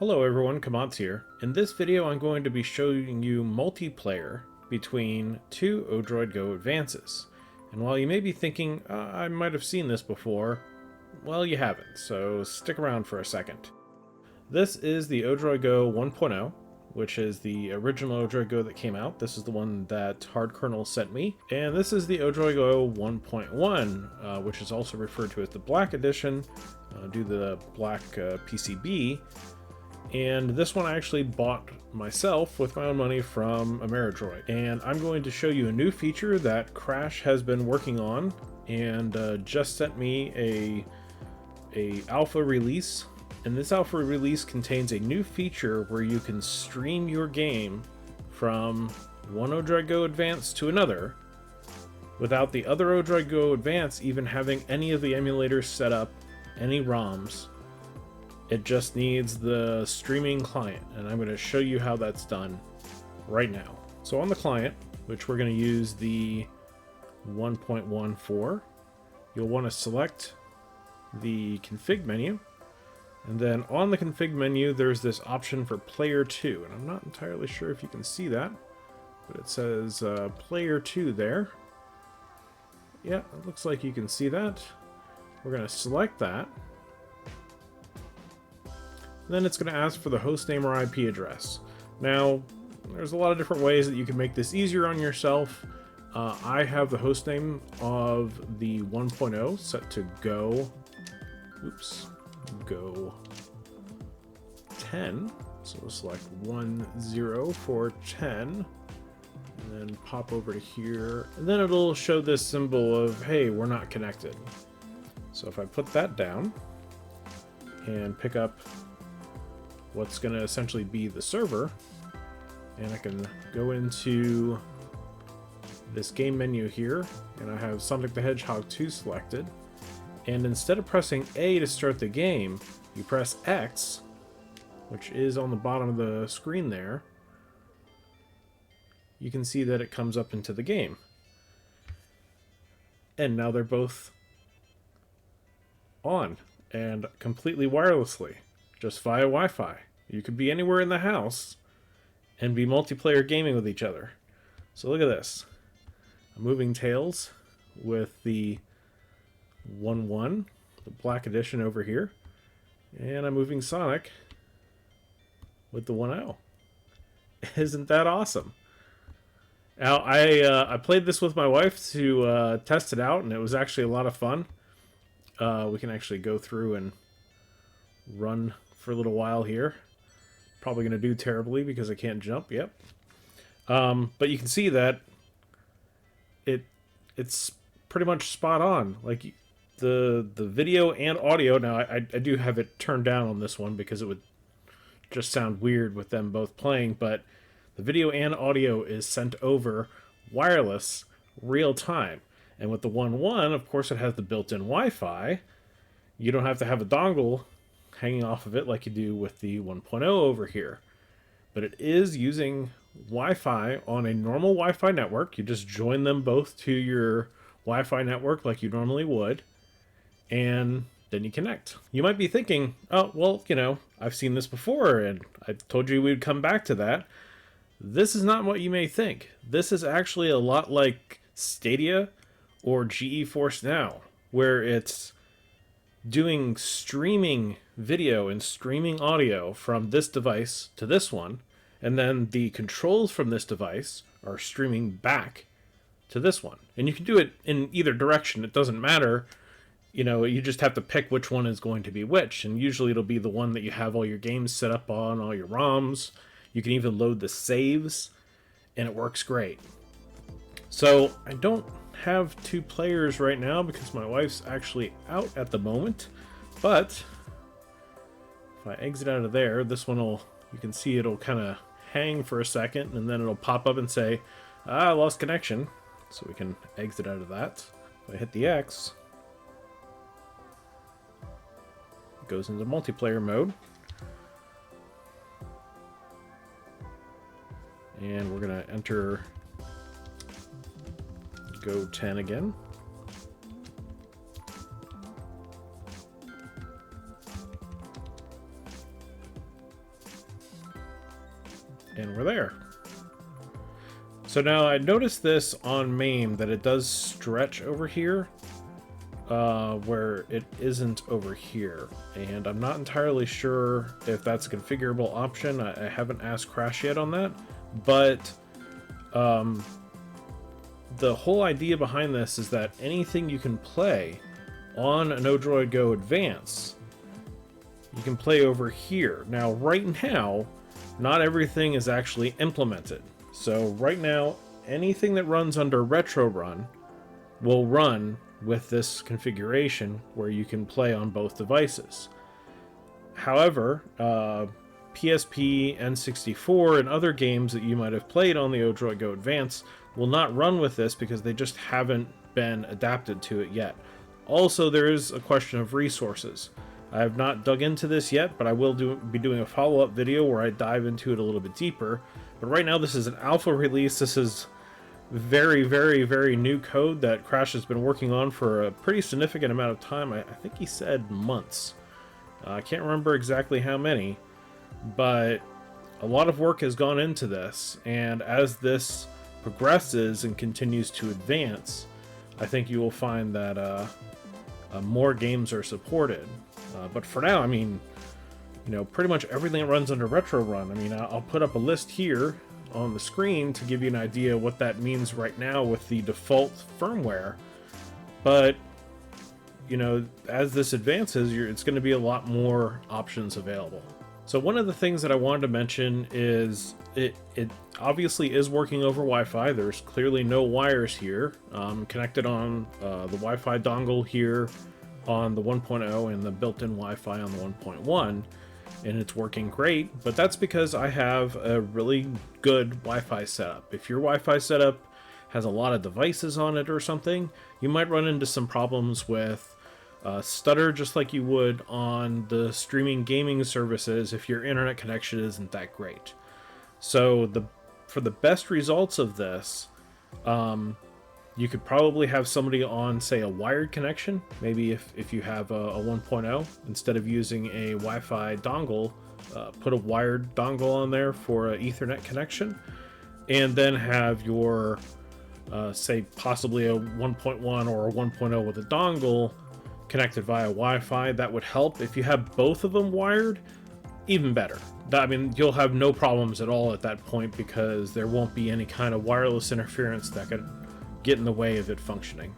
Hello everyone, Kamats here. In this video I'm going to be showing you multiplayer between two ODROID-GO Advances. And while you may be thinking, I might have seen this before, well you haven't, so stick around for a second. This is the ODROID-GO 1.0, which is the original ODROID-GO that came out. This is the one that Hard Kernel sent me. And this is the ODROID-GO 1.1, which is also referred to as the Black Edition, due to the black PCB. And this one I actually bought myself with my own money from a Megadrive. And I'm going to show you a new feature that Crash has been working on and just sent me a alpha release. And this alpha release contains a new feature where you can stream your game from one ODROID-GO Advance to another without the other ODROID-GO Advance even having any of the emulators set up, any ROMs. It just needs the streaming client, and I'm going to show you how that's done right now. So on the client, which we're going to use the 1.14, you'll want to select the config menu, and then on the config menu there's this option for player 2, and I'm not entirely sure if you can see that, but it says player 2 there. Yeah, it looks like you can see that. We're going to select that. Then it's going to ask for the host name or IP address. Now, there's a lot of different ways that you can make this easier on yourself. I have the host name of the 1.0 set to Go 10. So we'll select 10 for 10, and then pop over to here, and then it'll show this symbol of, hey, we're not connected. So if I put that down and pick up what's going to essentially be the server, and I can go into this game menu here, and I have Sonic the Hedgehog 2 selected, and instead of pressing A to start the game, you press X, which is on the bottom of the screen there. You can see that it comes up into the game, and now they're both on and completely wirelessly, just via Wi-Fi. You could be anywhere in the house and be multiplayer gaming with each other. So look at this. I'm moving Tails with the 1.1, the Black Edition over here, and I'm moving Sonic with the 1.0. Isn't that awesome? Now, I played this with my wife to test it out, and it was actually a lot of fun. We can actually go through and run for a little while here. Probably going to do terribly because I can't jump. Yep. But you can see that it's pretty much spot on. Like the video and audio. Now I do have it turned down on this one because it would just sound weird with them both playing. But the video and audio is sent over wireless, real time. And with the 1.1, of course, it has the built-in Wi-Fi. You don't have to have a dongle hanging off of it like you do with the 1.0 over here. But it is using Wi-Fi on a normal Wi-Fi network. You just join them both to your Wi-Fi network like you normally would, and then you connect. You might be thinking, oh, well, you know, I've seen this before, and I told you we'd come back to that. This is not what you may think. This is actually a lot like Stadia or GeForce NOW, where it's doing streaming video and streaming audio from this device to this one, and then the controls from this device are streaming back to this one. And you can do it in either direction. It doesn't matter. You know, you just have to pick which one is going to be which, and usually it'll be the one that you have all your games set up on, all your ROMs. You can even load the saves, and it works great. So I don't have two players right now because my wife's actually out at the moment, but if I exit out of there, this one will, you can see it'll kind of hang for a second, and then it'll pop up and say, I lost connection. So we can exit out of that. If I hit the X, it goes into multiplayer mode, and we're gonna enter Go 10 again. And we're there. So now I noticed this on MAME that it does stretch over here, where it isn't over here. And I'm not entirely sure if that's a configurable option. I haven't asked Crash yet on that, but the whole idea behind this is that anything you can play on an ODROID-GO Advance, you can play over here. Now, right now, not everything is actually implemented. So right now, anything that runs under Retro Run will run with this configuration where you can play on both devices. However, PSP, N64, and other games that you might have played on the ODROID-GO Advance will not run with this because they just haven't been adapted to it yet. Also, there is a question of resources. I have not dug into this yet, but I will be doing a follow-up video where I dive into it a little bit deeper. But right now, this is an alpha release. This is very, very, very new code that Crash has been working on for a pretty significant amount of time. I think he said months. I can't remember exactly how many, but a lot of work has gone into this. And as this progresses and continues to advance, I think you will find that more games are supported. But for now, I mean, you know, pretty much everything that runs under Retro Run. I mean, I'll put up a list here on the screen to give you an idea what that means right now with the default firmware. But, you know, as this advances, it's going to be a lot more options available. So one of the things that I wanted to mention is it obviously is working over Wi-Fi. There's clearly no wires here. Connected on the Wi-Fi dongle here on the 1.0 and the built-in Wi-Fi on the 1.1, and it's working great, but that's because I have a really good Wi-Fi setup. If your Wi-Fi setup has a lot of devices on it or something, you might run into some problems with stutter, just like you would on the streaming gaming services if your internet connection isn't that great. So for the best results of this, you could probably have somebody on, say, a wired connection. Maybe if you have a 1.0, instead of using a Wi-Fi dongle, put a wired dongle on there for an Ethernet connection, and then have your, say, possibly a 1.1 or a 1.0 with a dongle connected via Wi-Fi. That would help. If you have both of them wired, even better. I mean, you'll have no problems at all at that point because there won't be any kind of wireless interference that could get in the way of it functioning.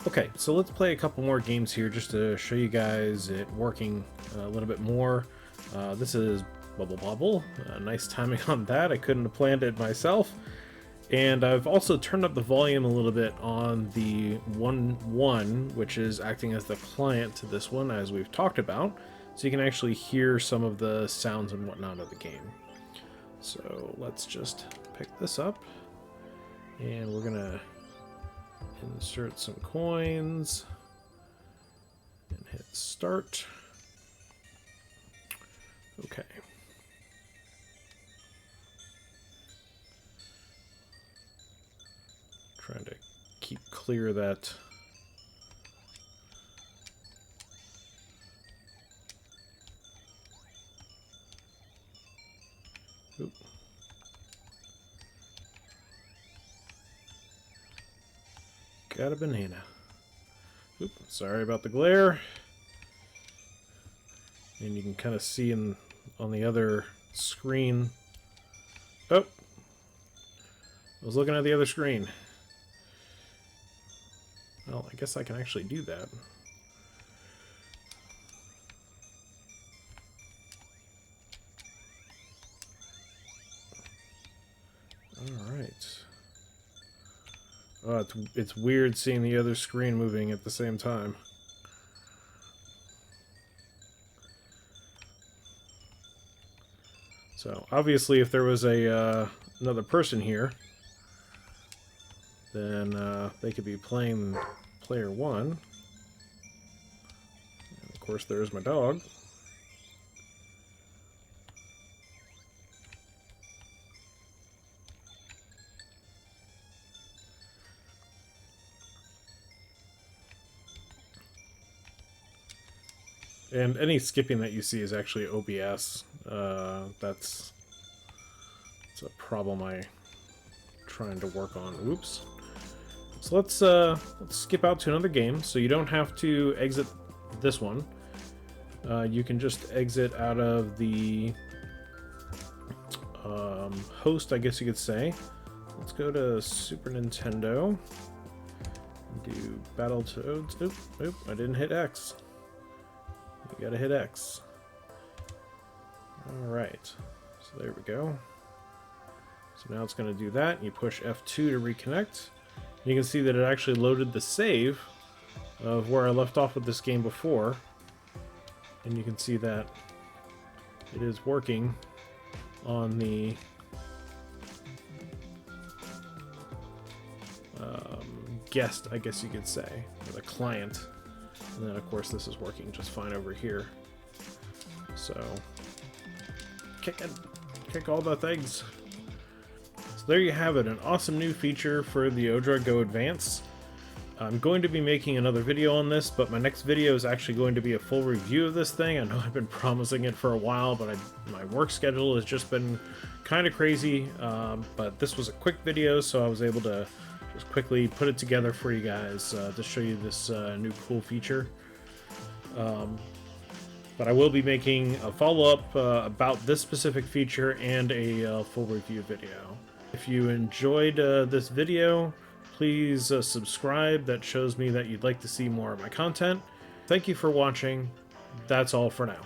Okay, so let's play a couple more games here just to show you guys it working a little bit more. This is Bobble. Nice timing on that. I couldn't have planned it myself. And I've also turned up the volume a little bit on the 1.1, which is acting as the client to this one, as we've talked about, so you can actually hear some of the sounds and whatnot of the game. So let's just pick this up, and we're gonna insert some coins and hit start. Okay. Trying to keep clear of that. Oop. Got a banana. Oop, sorry about the glare. And you can kind of see on the other screen. Oh! I was looking at the other screen. Well, I guess I can actually do that. Alright. Oh, it's weird seeing the other screen moving at the same time. So, obviously, if there was another person here, then they could be playing player one. And of course, there's my dog. And any skipping that you see is actually OBS. That's It's a problem I'm trying to work on. Oops. So let's skip out to another game. So you don't have to exit this one. You can just exit out of the host, I guess you could say. Let's go to Super Nintendo. Do Battletoads. Oop, I didn't hit X. You gotta hit X. Alright. So there we go. So now it's gonna do that. You push F2 to reconnect. You can see that it actually loaded the save of where I left off with this game before. And you can see that it is working on the guest, I guess you could say, or the client. And then of course this is working just fine over here. So kick all the things. So there you have it, an awesome new feature for the ODROID-GO Advance. I'm going to be making another video on this, but my next video is actually going to be a full review of this thing. I know I've been promising it for a while, but my work schedule has just been kind of crazy. But this was a quick video, so I was able to just quickly put it together for you guys to show you this new cool feature. But I will be making a follow-up about this specific feature and a full review video. If you enjoyed this video, please subscribe. That shows me that you'd like to see more of my content. Thank you for watching. That's all for now.